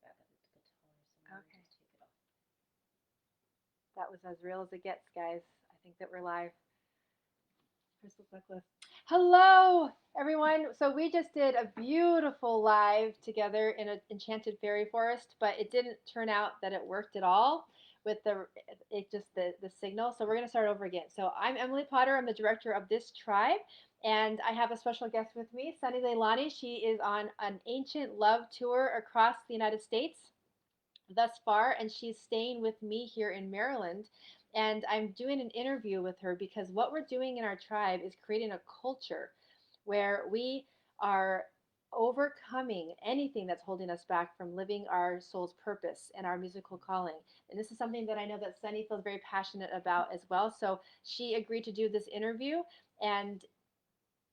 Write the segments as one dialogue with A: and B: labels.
A: back of the guitar, so maybe
B: Okay.
A: just take it off.
B: That was as real as it gets, guys. I think that we're live. Crystal necklace. Hello, everyone. So we just did a beautiful live together in an enchanted fairy forest, but it didn't turn out that it worked at all with the signal. So we're gonna start over again. So I'm Emily Potter. I'm the director of this tribe, and I have a special guest with me, Sunni Leilani. She is on an ancient love tour across the United States thus far, and she's staying with me here in Maryland. And I'm doing an interview with her because what we're doing in our tribe is creating a culture where we are overcoming anything that's holding us back from living our soul's purpose and our musical calling. And this is something that I know that Sunny feels very passionate about as well. So she agreed to do this interview, and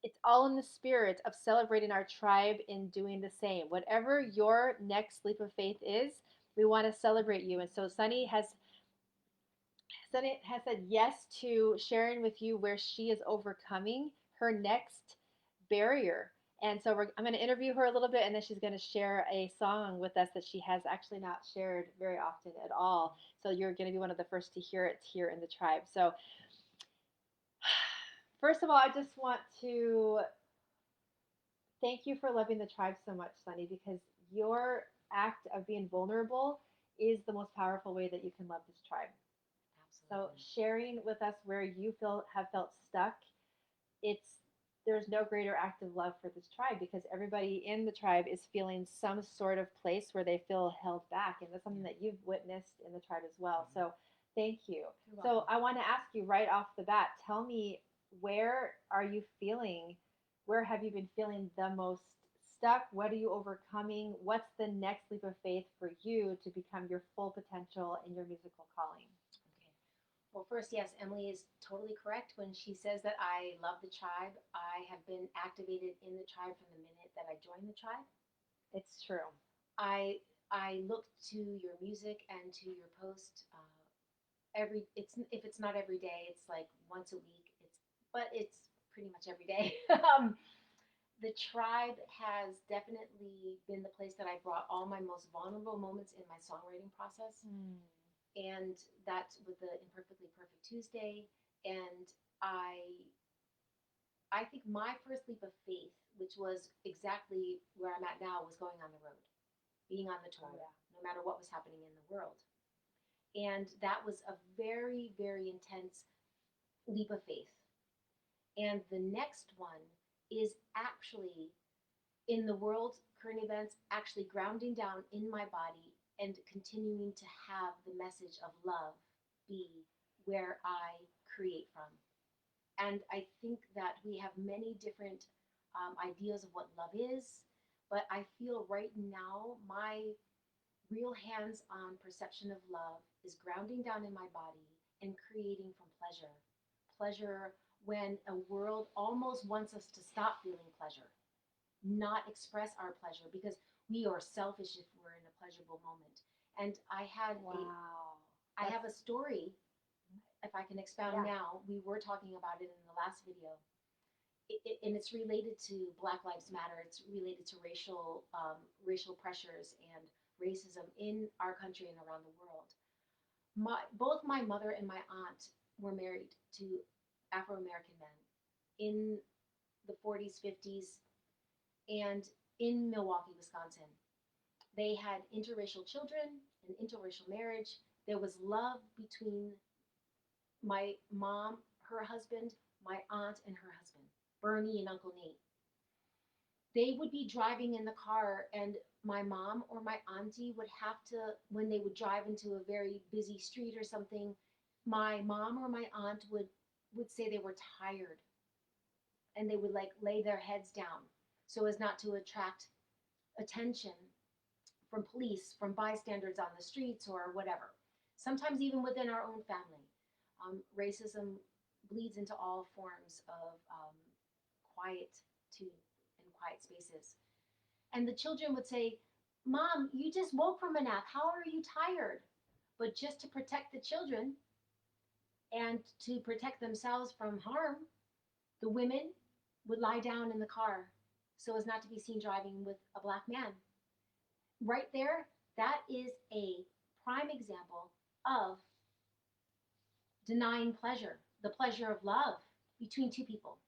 B: it's all in the spirit of celebrating our tribe in doing the same. Whatever your next leap of faith is, we want to celebrate you. And so Sunny has said yes to sharing with you where she is overcoming her next barrier. And so I'm going to interview her a little bit, and then she's going to share a song with us that she has actually not shared very often at all. So you're going to be one of the first to hear it here in the tribe. So first of all, I just want to thank you for loving the tribe so much, Sunny, because your act of being vulnerable is the most powerful way that you can love this tribe. So
A: Absolutely.
B: sharing with us where you feel have felt stuck, it's there's no greater act of love for this tribe because everybody in the tribe is feeling some sort of place where they feel held back, and that's something
A: Yeah.
B: that you've witnessed in the tribe as well.
A: Hmm.
B: So thank you.
A: You're
B: So
A: welcome.
B: I want to ask you right off the bat, tell me, where are you feeling, where have you been feeling the most stuck? What are you overcoming? What's the next leap of faith for you to become your full potential in your musical calling?
A: Okay. Well, first, yes, Emily is totally correct when she says that I love the tribe. I have been activated in the tribe from the minute that I joined the tribe.
B: It's true.
A: I I look to your music and to your post every. It's if it's not every day, it's like once a week. It's pretty much every day. The tribe has definitely been the place that I brought all my most vulnerable moments in my songwriting process,
B: Hmm.
A: and that's with the Imperfectly Perfect Tuesday. And I I think my first leap of faith, which was exactly where I'm at now, was going on the road, being on the
B: Oh
A: tour,
B: yeah.
A: no matter what was happening in the world. And that was a very, very intense leap of faith. And the next one is actually in the world, current events, actually grounding down in my body and continuing to have the message of love be where I create from. And I think that we have many different ideas of what love is, but I feel right now my real hands on perception of love is grounding down in my body and creating from pleasure. Pleasure when a world almost wants us to stop feeling pleasure, not express our pleasure because we are selfish if we're in a pleasurable moment. And
B: Wow.
A: I
B: That's
A: have a story, if I can expound
B: yeah.
A: now. We were talking about it in the last video, and it's related to Black Lives Matter. It's related to racial pressures and racism in our country and around the world. Both my mother and my aunt were married to Afro American men in the 40s, 50s, and in Milwaukee, Wisconsin. They had interracial children, an interracial marriage. There was love between my mom, her husband, my aunt, and her husband, Bernie and Uncle Nate. They would be driving in the car, and my mom or my auntie would have to, when they would drive into a very busy street or something, my mom or my aunt would say they were tired, and they would like lay their heads down so as not to attract attention from police, from bystanders on the streets, or whatever. Sometimes even within our own family. Racism bleeds into all forms of quietude and quiet spaces. And the children would say, Mom, you just woke from a nap. How are you tired? But just to protect the children and to protect themselves from harm, the women would lie down in the car so as not to be seen driving with a black man. Right there, that is a prime example of denying pleasure, the pleasure of love between two people.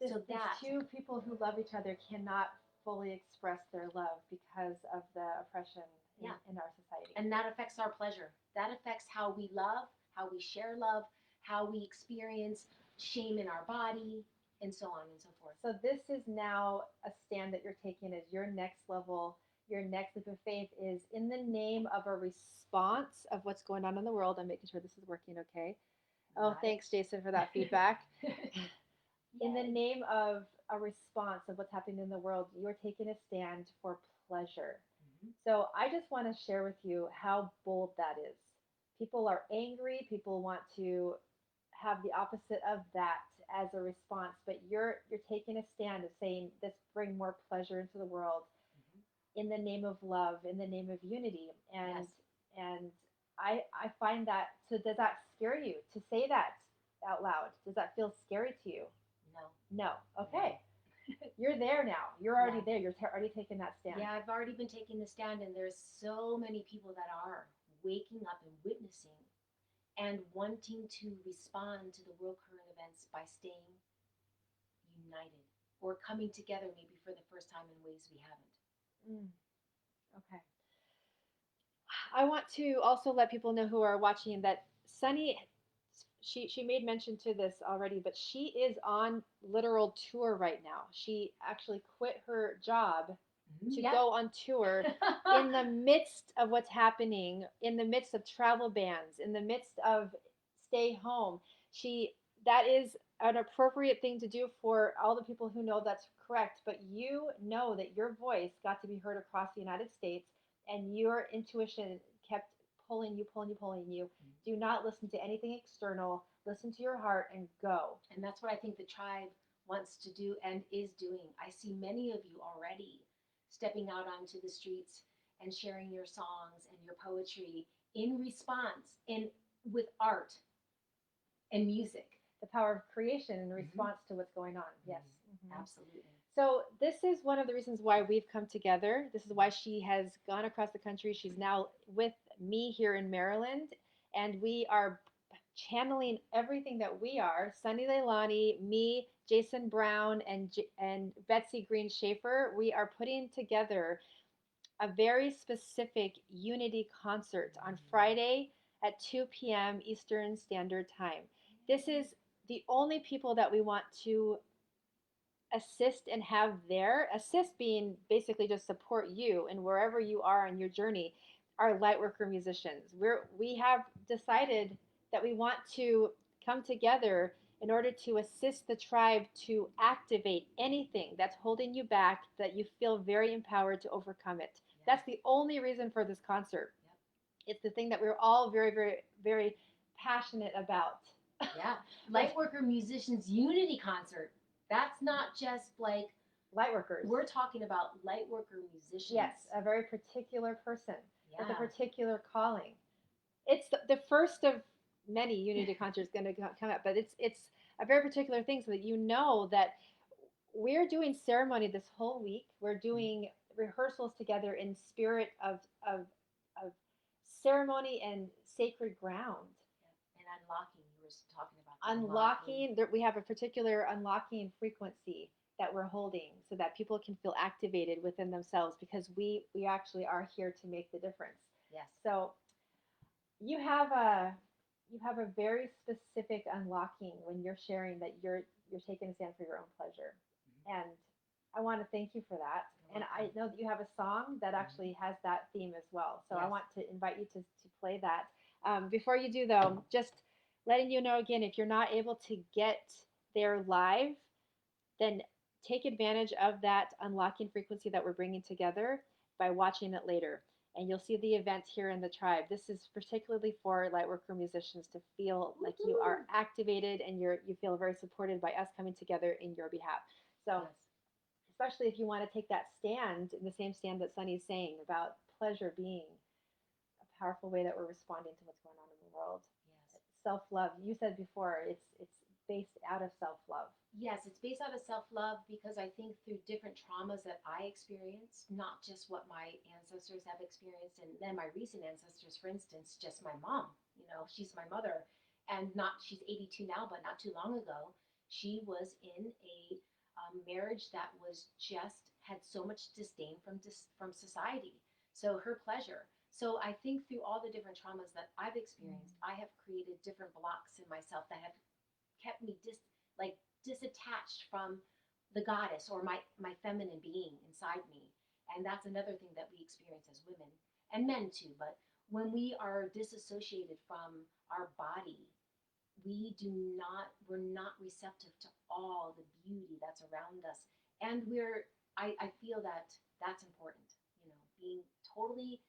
A: So
B: These
A: that,
B: two people who love each other cannot fully express their love because of the oppression
A: yeah,
B: in our society.
A: and that affects our pleasure. That affects how we love, how we share love, how we experience shame in our body, and so on and so forth.
B: So this is now a stand that you're taking as your next level, your next leap of faith is in the name of a response of what's going on in the world. I'm making sure this is working okay. Oh,
A: Right.
B: thanks, Jason, for that feedback. In the
A: Yay.
B: name of a response of what's happening in the world, you're taking a stand for pleasure. So I just want to share with you how bold that is. People are angry. People want to have the opposite of that as a response, but you're taking a stand of saying this bring more pleasure into the world in the name of love, in the name of unity, and
A: Yes.
B: and I find that. So does that scare you to say that out loud? Does that feel scary to you?
A: No.
B: No. Okay. You're there now. You're already there. You're already taking that stand.
A: Yeah, I've already been taking the stand, and there's so many people that are waking up and witnessing and wanting to respond to the world current events by staying united or coming together maybe for the first time in ways we haven't.
B: Mm, okay. I want to also let people know who are watching that Sunny, she made mention to this already, but she is on literal tour right now. She actually quit her job to
A: Yep.
B: go on tour in the midst of what's happening, in the midst of travel bans, in the midst of stay home. She that is an appropriate thing to do for all the people who know that's correct, but you know that your voice got to be heard across the United States and your intuition kept pulling you, pulling you, pulling you. Do not listen to anything external. Listen to your heart and go.
A: And that's what I think the tribe wants to do and is doing. I see many of you already stepping out onto the streets and sharing your songs and your poetry in response and with art and music.
B: The power of creation in response to what's going on. Yes.
A: Absolutely.
B: So this is one of the reasons why we've come together. This is why she has gone across the country. She's now with me here in Maryland, and we are channeling everything that we are. Sunni Leilani, me, Jason Brown, and Betsy Green Schaefer. We are putting together a very specific unity concert on Friday at 2 p.m. Eastern Standard Time. This is the only people that we want to assist and have there. Assist being basically just support you and wherever you are on your journey. Are Lightworker musicians. We have decided that we want to come together in order to assist the tribe to activate anything that's holding you back, that you feel very empowered to overcome it. That's the only reason for this concert. It's the thing that we're all very, very, very passionate about.
A: Yeah. Lightworker Musicians Unity Concert. That's not just like
B: Lightworkers.
A: We're talking about lightworker musicians.
B: Yes, a very particular person with a
A: Yeah.
B: particular calling. It's the first of many unity concerts going to come up, but it's a very particular thing so that you know that we're doing ceremony this whole week. We're doing rehearsals together in spirit of ceremony and sacred ground.
A: And unlocking, you were talking about
B: Unlocking. We have a particular unlocking frequency that we're holding so that people can feel activated within themselves because we actually are here to make the difference.
A: Yes.
B: So you have a very specific unlocking when you're sharing that you're taking a stand for your own pleasure. And I want to thank you for that. And I know that you have a song that actually has that theme as well. So I want to invite you to play that. Before you do, though, just letting you know again, if you're not able to get there live, then take advantage of that unlocking frequency that we're bringing together by watching it later. And you'll see the event here in the tribe. This is particularly for Lightworker musicians to feel like you are activated and you feel very supported by us coming together in your behalf. So especially if you want to take that stand, in the same stand that Sunny's saying about pleasure being a powerful way that we're responding to what's going on in the world. Yes. Self-love. You said before, it's based out of self-love.
A: Yes, it's based out of self-love because I think through different traumas that I experienced, not just what my ancestors have experienced and then my recent ancestors, for instance, just my mom, she's my mother and not, she's 82 now, but not too long ago, she was in a marriage that was just had so much disdain from society. So her pleasure. So I think through all the different traumas that I've experienced, I have created different blocks in myself that have kept me like disattached from the goddess or my feminine being inside me. And that's another thing that we experience as women and men too. But when we are disassociated from our body, we're not receptive to all the beauty that's around us. And I feel that that's important, being totally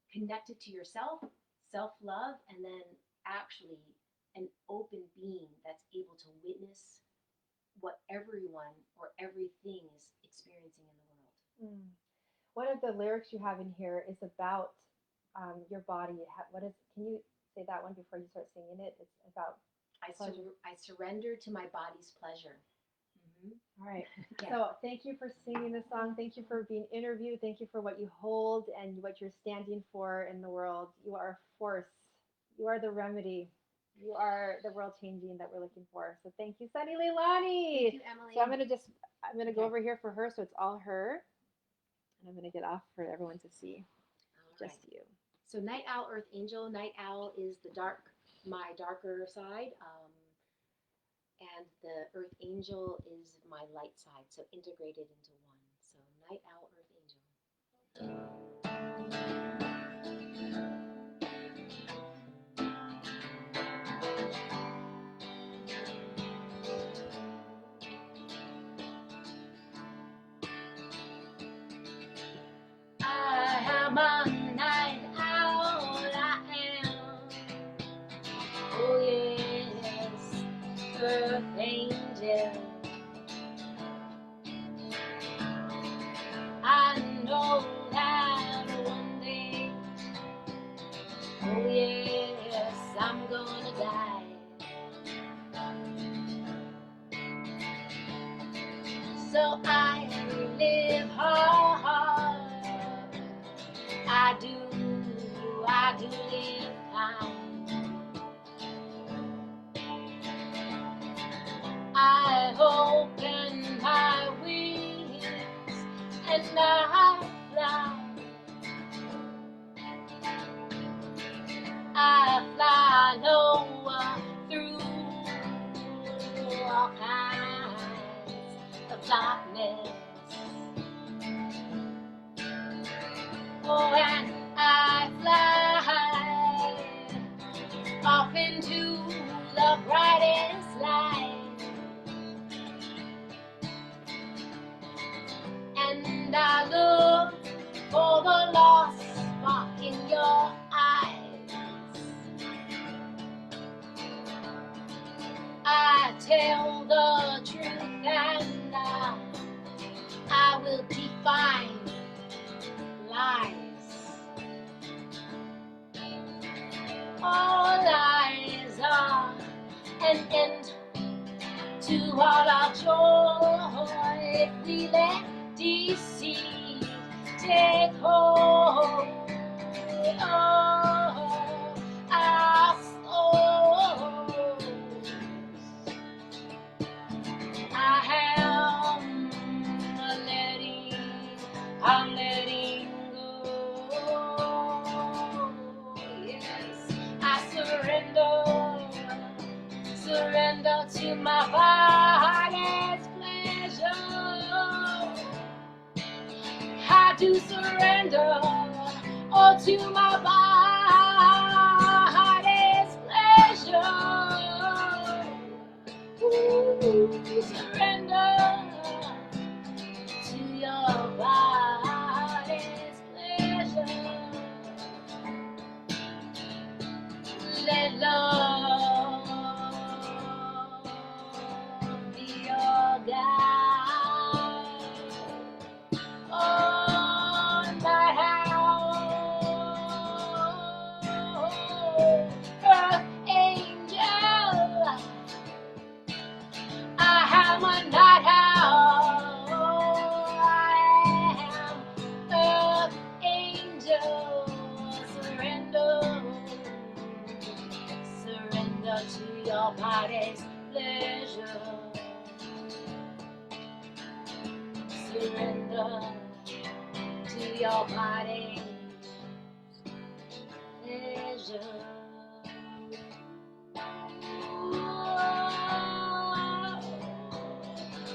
A: connected to yourself, self love, and then actually an open being that's able to witness what everyone or everything is experiencing in the world.
B: Mm. One of the lyrics you have in here is about your body. What is? Can you say that one before you start singing it? It's about
A: I surrender to my body's pleasure.
B: All right.
A: Yeah.
B: So thank you for singing the song. Thank you for being interviewed. Thank you for what you hold and what you're standing for in the world. You are a force. You are the remedy. You are the world changing that we're looking for. So thank you, Sunni Leilani.
A: Thank you, Emily.
B: So I'm gonna go over here for her, so it's all her, and I'm gonna get off for everyone to see.
A: All
B: Just
A: right.
B: you.
A: So Night Owl, Earth Angel. Night Owl is my darker side. And the Earth Angel is my light side, so integrated into one. So Night Owl, Earth Angel. I am a night owl, I am. Oh yes, Earth Angel. I know that one day, oh yes, I'm gonna die. So I live hard. I do live kind. I open my wings and I fly. I fly low through all kinds of darkness. Oh, and I fly off into the brightest light. And I look for the lost spark in your eyes. I tell the truth and I will define lies. All lies are an end to all our joy if we let deceit take hold of our souls. I'm letting go. Yes, I surrender to my body's pleasure. I do surrender all to my body's pleasure. Ooh, surrender to your body's pleasure. Let love be your guide. On my house, body's pleasure. Surrender to your body's pleasure.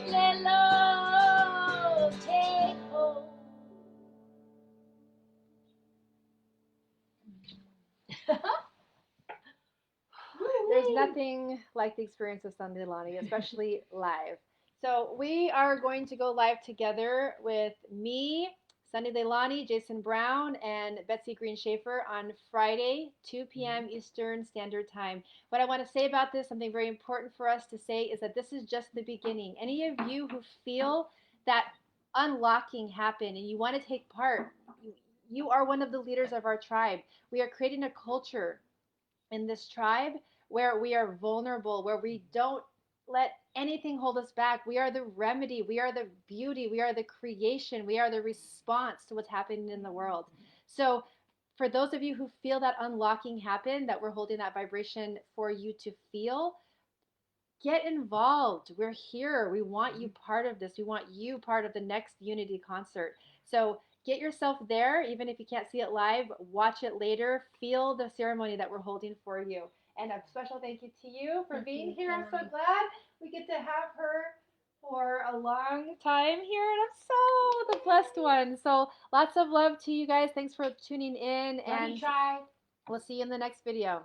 A: Let love take hold.
B: There's nothing like the experience of Sunni Leilani, especially live. So we are going to go live together with me, Sunni Leilani, Jason Brown, and Betsy Green Schaefer on Friday, 2 p.m. Eastern Standard Time. What I want to say about this, something very important for us to say, is that this is just the beginning. Any of you who feel that unlocking happen and you want to take part, you are one of the leaders of our tribe. We are creating a culture in this tribe where we are vulnerable, where we don't let anything hold us back. We are the remedy, we are the beauty, we are the creation, we are the response to what's happening in the world. So, for those of you who feel that unlocking happen, that we're holding that vibration for you to feel, get involved. We're here. We want you part of this. We want you part of the next Unity concert. So get yourself there, even if you can't see it live, watch it later, feel the ceremony that we're holding for you. And a special thank you to you for being here. I'm so glad we get to have her for a long time here, and I'm so the blessed one. So lots of love to you guys. Thanks for tuning in, and we'll see you in the next video.